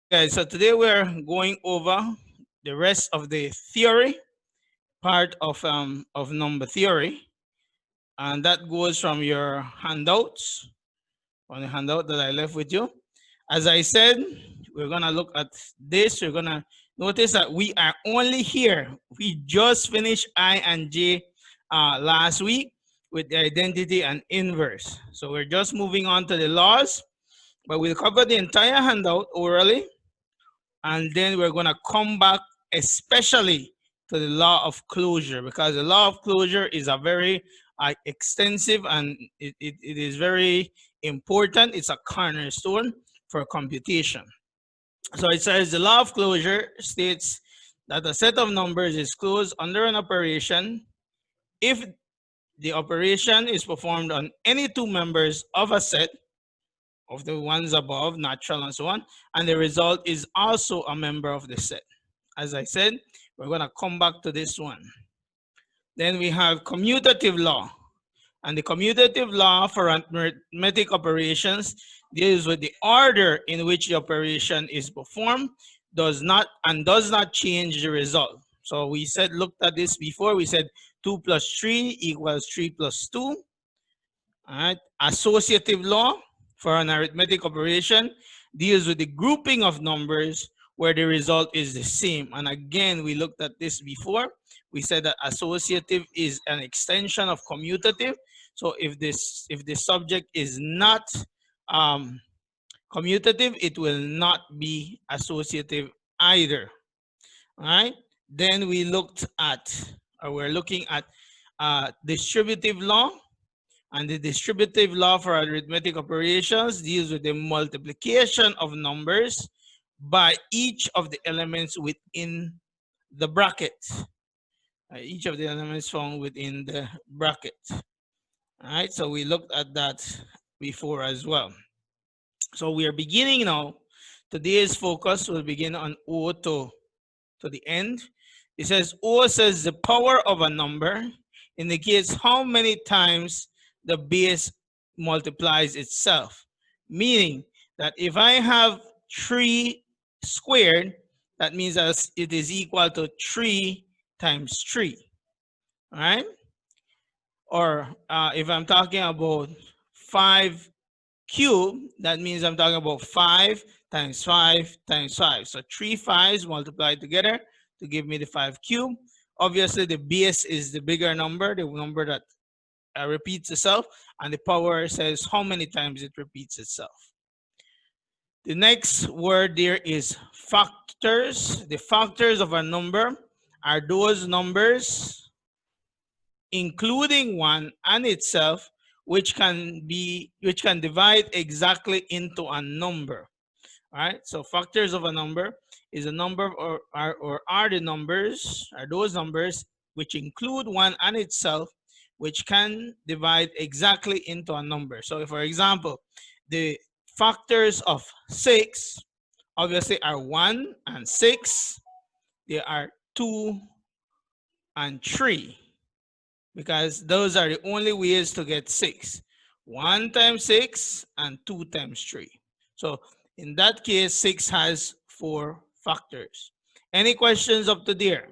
Guys, so today we're going over the rest of the theory part of number theory, and that goes from your handouts, on the handout that I left with you. As I said, we're gonna look at this. We're gonna notice that we are only here. We just finished I and J last week with the identity and inverse. So we're just moving on to the laws, but we'll cover the entire handout orally, and then we're going to come back especially to the law of closure, because the law of closure is a very extensive, and it is very important. It's a cornerstone for computation. So it says the law of closure states that a set of numbers is closed under an operation if the operation is performed on any two members of a set of the ones above, natural and so on, and the result is also a member of the set. As I said, we're going to come back to this one. Then we have commutative law. And the commutative law for arithmetic operations deals with the order in which the operation is performed, does not change the result. So we said, looked at this before, we said 2 plus 3 equals 3 plus 2. All right. Associative law for an arithmetic operation deals with the grouping of numbers where the result is the same. And again, we looked at this before. We said that associative is an extension of commutative. So if the subject is not commutative, it will not be associative either. All right. Then we looked at, or we're looking at distributive law. And the distributive law for arithmetic operations deals with the multiplication of numbers by each of the elements within the bracket. Each of the elements found within the bracket. All right, so we looked at that before as well. So we are beginning now. Today's focus will begin on O to the end. It says O says the power of a number indicates how many times the base multiplies itself. Meaning that if I have 3 squared, that means that it is equal to 3 times 3. All right? Or if I'm talking about 5 cube, that means I'm talking about 5 times 5 times 5. So 3 5s multiplied together to give me the 5 cube. Obviously, the base is the bigger number, the number that repeats itself, and the power says how many times it repeats itself. The next word there is factors. The factors of a number are those numbers, including 1 and itself, which can divide exactly into a number. All right, so factors of a number is a number, or are the numbers, are those numbers which include 1 and itself, which can divide exactly into a number. So if, for example, the factors of 6 obviously are 1 and 6. They are 2 and 3, because those are the only ways to get 6. 1 times 6 and 2 times 3. So in that case, 6 has 4 factors. Any questions up to there?